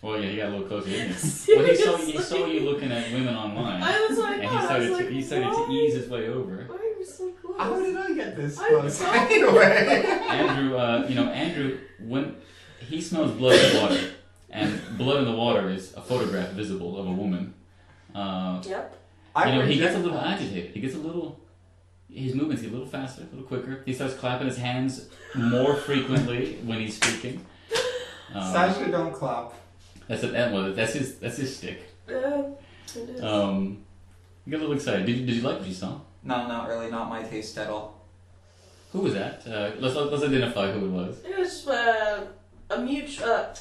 Well, yeah, he got a little closer, didn't he? Well, he saw you looking at women online. I was like, and he started to ease his way over. Why are you so close? How did I get this close? Anyway. Andrew, when he smells blood in the water, and blood in the water is a photograph visible of a woman. Yep. He gets a little agitated. His movements get a little faster, a little quicker. He starts clapping his hands more frequently when he's speaking. Sasha, don't clap. That's his stick. Yeah, it is. You got a little excited. Did you like what you saw? No, not really. Not my taste at all. Who was that? Let's identify who it was. It was not a mutual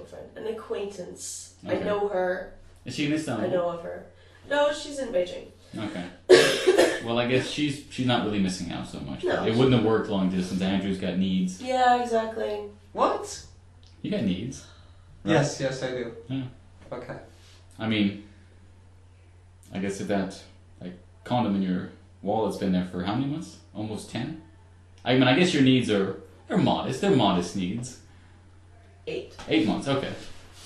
friend, an acquaintance. Okay. I know her. Is she in Istanbul? I know of her. No, she's in Beijing. Okay. Well, I guess she's not really missing out so much. No. It wouldn't have worked long distance. Andrew's got needs. Yeah, exactly. What? You got needs. Right? Yes, I do. Yeah. Okay. I mean, I guess if that condom in your wallet's been there for how many months? Almost 10? I mean, I guess your needs are modest. They're modest needs. 8. 8 months, okay.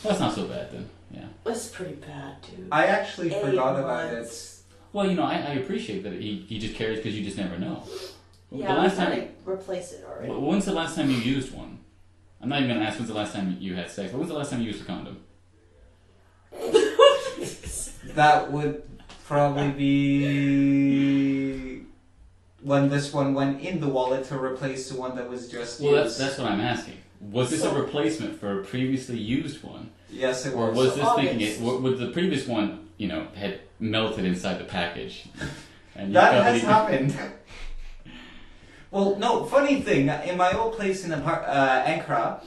Well, that's not so bad then, yeah. That's pretty bad, dude. I actually 8 forgot about months. Well, I appreciate that he just cares because you just never know. Yeah, the last time, to replace it already. when's the last time you used one? I'm not even going to ask when's the last time you had sex, but when's the last time you used a condom? That would probably be when this one went in the wallet to replace the one that was just Well, used. that's what I'm asking. Was this a replacement for a previously used one? Yes, it Or was. was this thinking August. was the previous one, had melted inside the package? And you That felt has happened. Well, no, funny thing, in my old place in Ankara,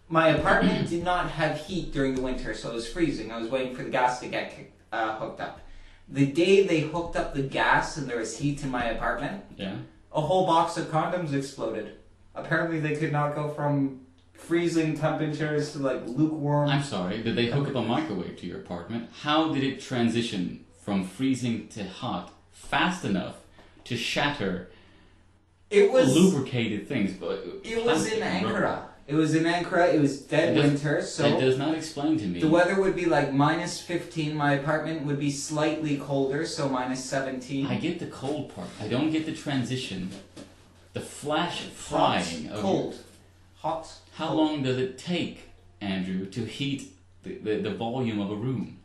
my apartment did not have heat during the winter, so it was freezing. I was waiting for the gas to get hooked up. The day they hooked up the gas and there was heat in my apartment, Yeah. a whole box of condoms exploded. Apparently they could not go from freezing temperatures to lukewarm. I'm sorry, did they hook up a microwave to your apartment? How did it transition from freezing to hot fast enough to shatter lubricated things? It was in Ankara. It was in Ankara. It was dead winter, so that does not explain to me. the weather would be minus 15. My apartment would be slightly colder, so minus 17. I get the cold part. I don't get the transition. The flash frying of cold. Hot. How cold. long does it take, Andrew, to heat the volume of a room?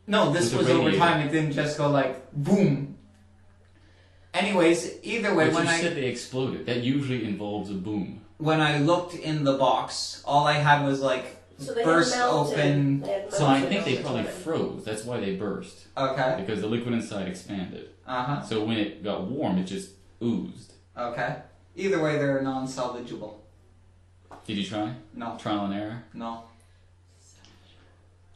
No, this With was the over radiator. time. It didn't just go boom. Anyways, either way, But you said they exploded. That usually involves a boom. when I looked in the box, all I had was So they burst had melted. open. They had So I melted think they over probably time. froze. That's why they burst. Okay. Because the liquid inside expanded. So when it got warm, it just oozed. Okay. Either way, they're non-salvageable. Did you try? No. Trial and error? No.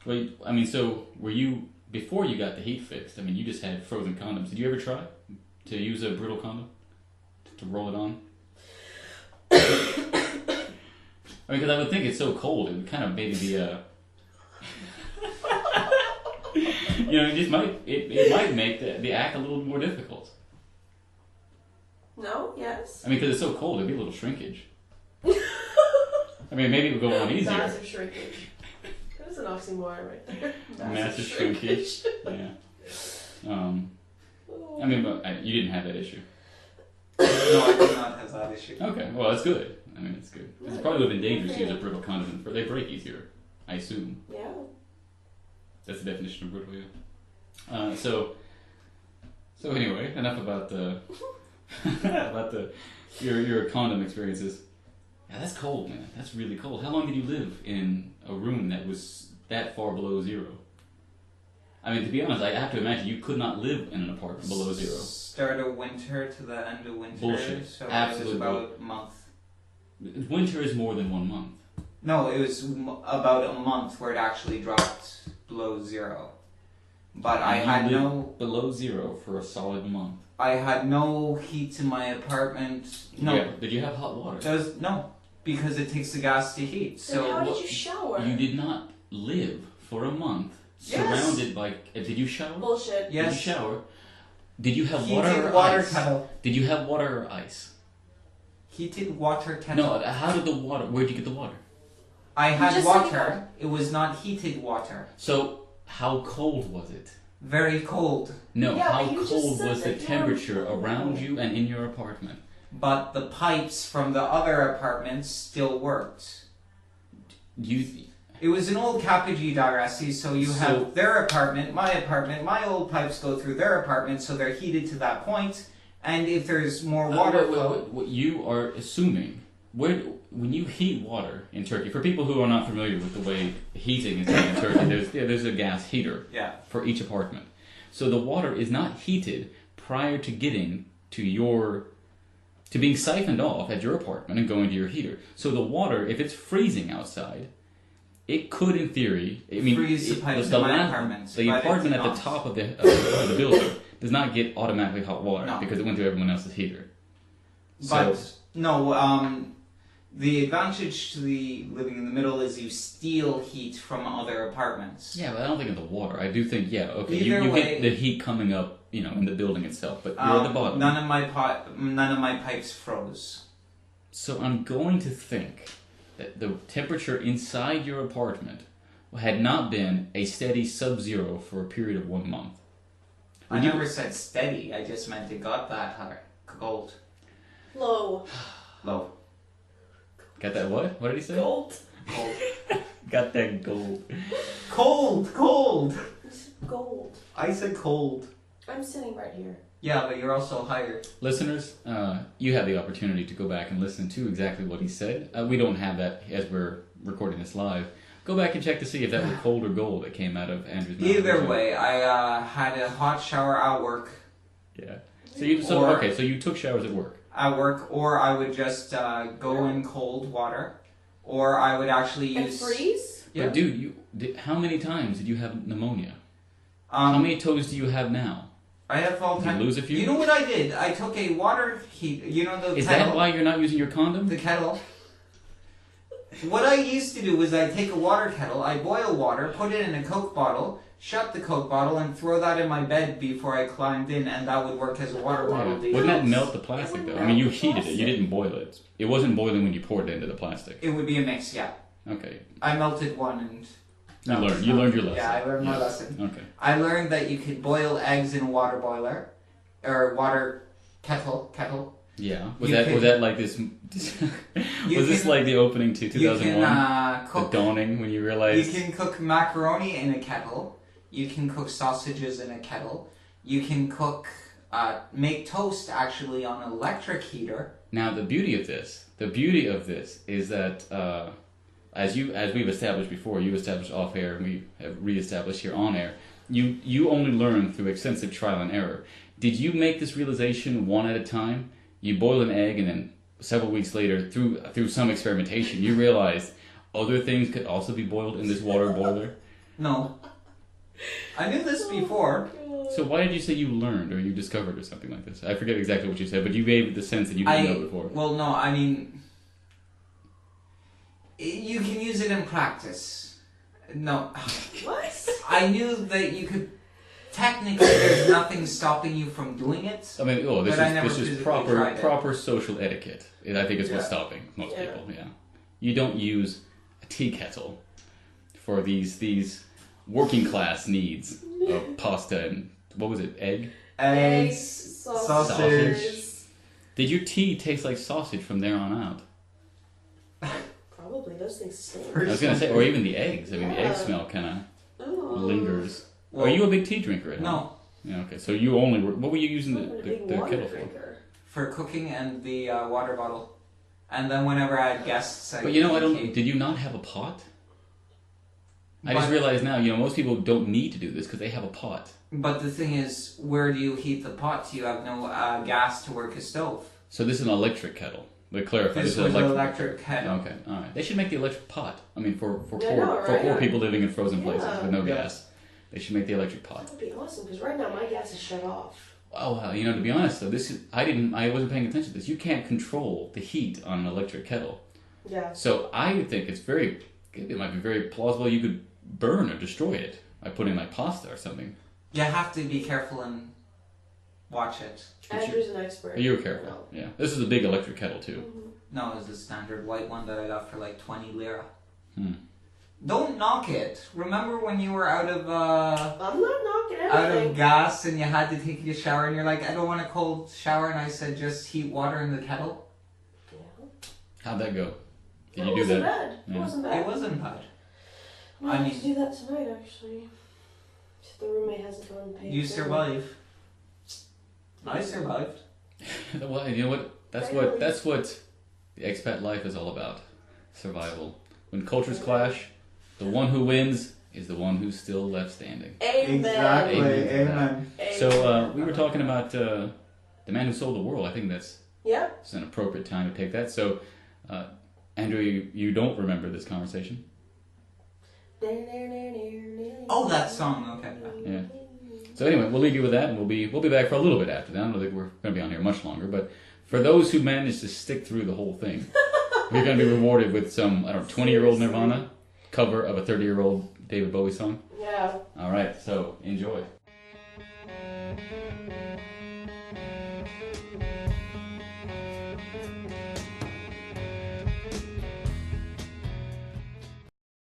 Well, so were you, before you got the heat fixed, you just had frozen condoms. Did you ever try to use a brittle condom? To roll it on? Because I would think it's so cold, it would kind of maybe be it might make the act a little more difficult. No? Yes? Because it's so cold, it'd be a little shrinkage. Maybe it would go on easier. Massive shrinkage. That was an oxymoron right there. Massive shrinkage. Yeah. But you didn't have that issue. No, I did not have that issue. Okay, well that's good. It's good. It probably would have been dangerous to use a brittle condom. They break easier, I assume. Yeah. That's the definition of brittle, yeah. So anyway, enough about your condom experiences. Yeah, that's cold, man. That's really cold. How long did you live in a room that was that far below zero? To be honest, I have to imagine you could not live in an apartment below zero. Start of winter to the end of winter. Bullshit. So Absolute it was about a month. Winter is more than 1 month. No, it was about a month where it actually dropped below zero. But I had no below zero for a solid month. I had no heat in my apartment. No. Yeah. Did you have hot water? No, because it takes the gas to heat. So how did you shower? You did not live for a month surrounded by. Did you shower? Bullshit. Yes. Did you shower? Did you have Heated water or water ice? kettle. Did you have water or ice? Heated water kettle. No. How did the water? Where did you get the water? I had just water. said It was not heated water. So how cold was it? Very cold. No, Yeah, how but you just cold said was the that you temperature were- around you and in your apartment? But the pipes from the other apartments still worked. It was an old Capigi Digrassi, so you have their apartment, my old pipes go through their apartment, so they're heated to that point, and if there's more water flow... What you are assuming, when you heat water in Turkey, for people who are not familiar with the way heating is done in Turkey, there's a gas heater for each apartment. So the water is not heated prior to getting to being siphoned off at your apartment and going to your heater. So the water, if it's freezing outside, it could, in theory, freeze the pipes in my apartment. The apartment at the top of the building does not get automatically hot water because it went through everyone else's heater. But the advantage to the living in the middle is you steal heat from other apartments. Yeah, but I don't think it's the water. I do think, you way, get the heat coming up, in the building itself, but you're at the bottom. None of my pipes froze. So I'm going to think that the temperature inside your apartment had not been a steady sub-zero for a period of 1 month. I never said steady. I just meant it got that hot. Cold. Low. Low. Got that what? What did he say? Gold. Cold. Got that gold. Cold. You said gold. I said cold. I'm sitting right here. Yeah, but you're also higher. Listeners, you have the opportunity to go back and listen to exactly what he said. We don't have that as we're recording this live. Go back and check to see if that was cold or gold that came out of Andrew's mouth. Either way, I had a hot shower at work. Yeah. So you took showers at work. At work, or I would just go in cold water, or I would actually use... And freeze? Yeah. But dude, how many times did you have pneumonia? How many toes do you have now? I have all time. Did you lose a few? You know what I did? I took a water heat. You know the Is kettle? that why you're not using your condom? The kettle. What I used to do was I'd take a water kettle, I'd boil water, put it in a Coke bottle, shut the Coke bottle, and throw that in my bed before I climbed in, and that would work as a water bottle. Yeah. Wouldn't that melt the plastic though? I mean, you heated it. You didn't boil it. It wasn't boiling when you poured it into the plastic. It would be a mix, yeah. Okay. I melted one and... You learned your lesson. Yeah, I learned my lesson. Okay. I learned that you could boil eggs in a water boiler, or water kettle. Yeah. Was that like this? Was this like the opening to 2001? Cook, the dawning when you realized you can cook macaroni in a kettle. You can cook sausages in a kettle. You can cook, make toast actually on an electric heater. Now the beauty of this is that as we've established before, you established off air, and we have reestablished here on air. You only learn through extensive trial and error. Did you make this realization one at a time? You boil an egg, and then several weeks later, through some experimentation, you realized other things could also be boiled in this water boiler? No. I knew this before. So why did you say you learned or you discovered or something like this? I forget exactly what you said, but you gave the sense that you didn't know before. Well, no, I mean... You can use it in practice. No. What? I knew that you could... Technically, there's nothing stopping you from doing it. I mean, this is proper social etiquette. And I think it's what's stopping most people. Yeah, you don't use a tea kettle for these working class needs of pasta and what was it? Eggs, sausage. Did your tea taste like sausage from there on out? Probably those things stink. I was gonna say, or even the eggs. I mean, the egg smell kind of lingers. Well, are you a big tea drinker at home? No. Yeah, okay. So you only what were you using the kettle for? For cooking and the water bottle. And then whenever I had guests... But did you not have a pot? I just realized now, most people don't need to do this because they have a pot. But the thing is, where do you heat the pot? You have no gas to work a stove. So this is an electric kettle. But clarify, this was an electric kettle. Okay, alright. They should make the electric pot. I mean, for poor people living in frozen places with no gas. They should make the electric pot. That would be awesome, because right now my gas is shut off. Oh wow! To be honest though, I wasn't paying attention to this. You can't control the heat on an electric kettle. Yeah. So I would think it might be very plausible you could burn or destroy it by putting like pasta or something. You have to be careful and watch it. Andrew's an expert. You were careful. No. Yeah. This is a big electric kettle too. No, it's a standard white one that I got for like 20 lira. Don't knock it. Remember when you were out of I'm not knocking out anything. of gas and you had to take a shower and you're like, I don't want a cold shower, and I said just heat water in the kettle? Yeah. How'd that go? Did you It do wasn't that? bad. Yeah. It wasn't bad. It wasn't bad. I I need mean- to do that tonight, actually. If the roommate hasn't gone paid. You survived. I survived. Well, you know what? That's what the expat life is all about. Survival. When cultures clash, the one who wins is the one who's still left standing. Amen. Amen. So we were talking about the man who sold the world. I think that's Yeah. it's an appropriate time to take that. So, Andrew, you don't remember this conversation? Oh, that song. Okay. Yeah. So anyway, we'll leave you with that, and we'll be back for a little bit after that. I don't think we're going to be on here much longer, but for those who managed to stick through the whole thing, we're going to be rewarded with some 20-year-old Nirvana cover of a 30-year-old David Bowie song. Yeah. All right, so enjoy.